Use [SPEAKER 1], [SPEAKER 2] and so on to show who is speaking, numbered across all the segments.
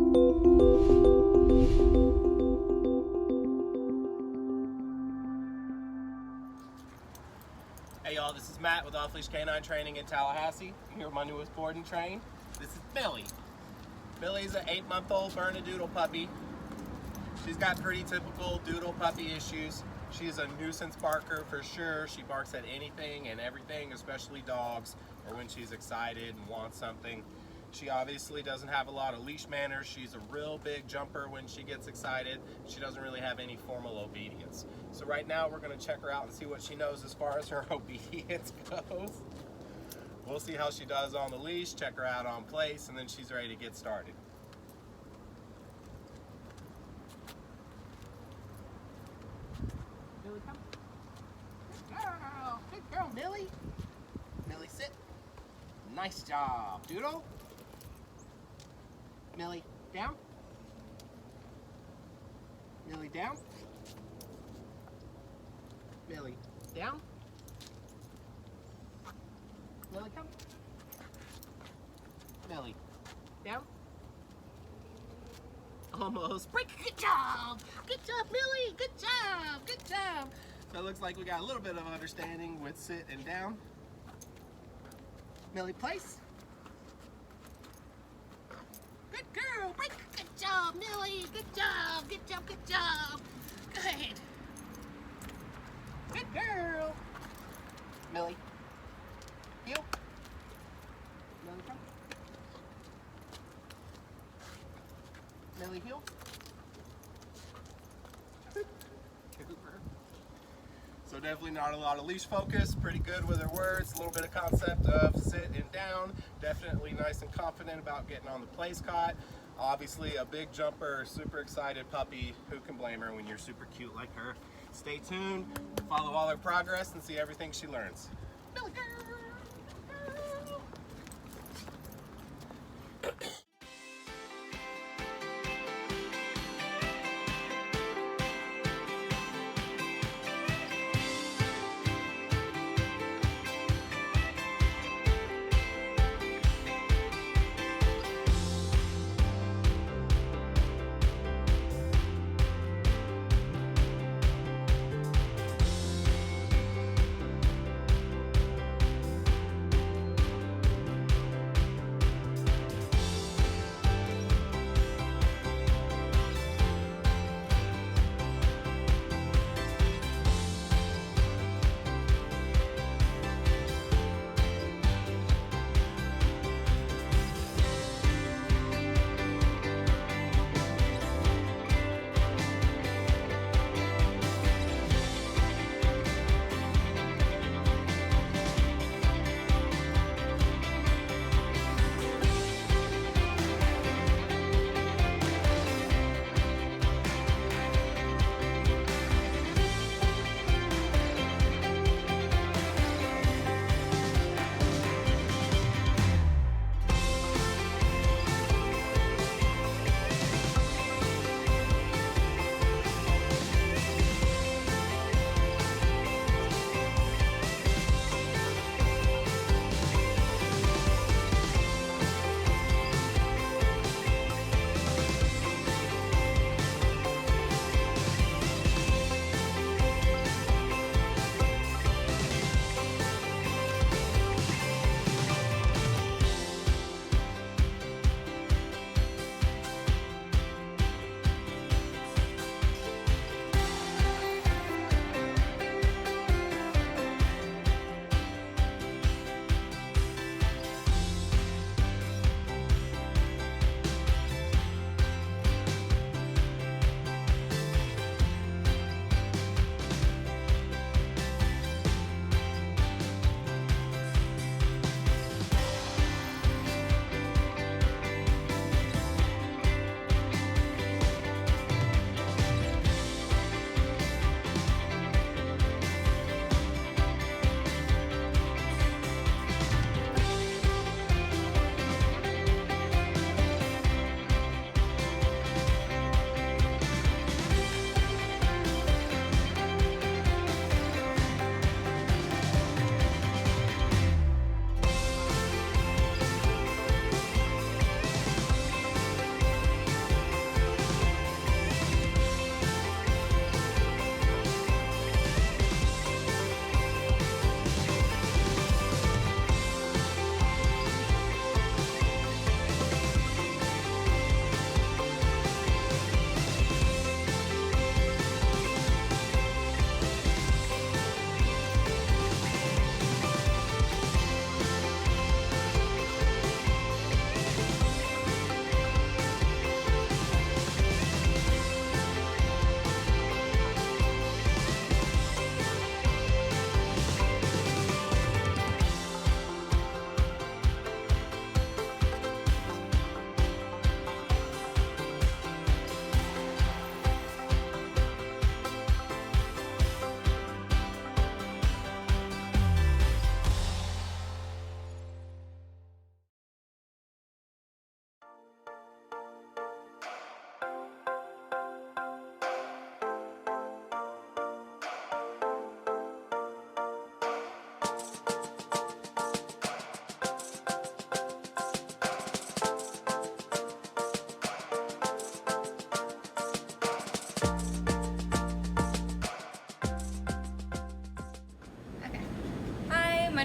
[SPEAKER 1] Hey y'all, this is Matt with Off-Leash K9 Training in Tallahassee. I'm here with my newest board and train. This is Millie. Millie's an 8-month-old Bernadoodle puppy. She's got pretty typical doodle puppy issues. She's a nuisance barker for sure. She barks at anything and everything, especially dogs, or when she's excited and wants something. She obviously doesn't have a lot of leash manners. She's a real big jumper when she gets excited. She doesn't really have any formal obedience. So right now we're gonna check her out and see what she knows as far as her obedience goes. We'll see how she does on the leash, check her out on place, and then she's ready to get started. Millie, come. Good girl, Millie. Millie, sit. Nice job, Doodle. Millie, down. Millie, down. Millie, down. Millie, come. Millie, down. Almost. Break. Good job. Good job, Millie. Good job. Good job. So it looks like we got a little bit of understanding with sit and down. Millie, place. Good girl. Break. Good job, Millie. Good job. Good job. Good job. Good. Good girl. Millie. Heel. Millie, come. Millie, heel. Cooper. So definitely not a lot of leash focus, pretty good with her words, a little bit of concept of sit and down, definitely nice and confident about getting on the place caught. Obviously a big jumper, super excited puppy, who can blame her when you're super cute like her. Stay tuned, follow all her progress and see everything she learns. Millie girl.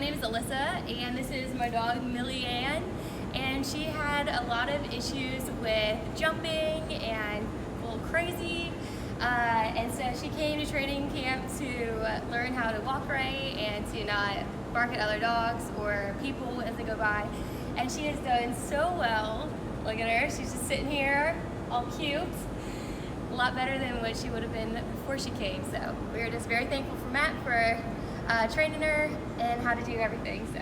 [SPEAKER 2] name is Alyssa, and this is my dog Millie Ann, and she had a lot of issues with jumping and a little crazy, and so she came to training camp to learn how to walk right and to not bark at other dogs or people as they go by, and she has done so well. Look at her, she's just sitting here all cute. A lot better than what she would have been before she came, so we are just very thankful for Matt for training her and how to do everything. So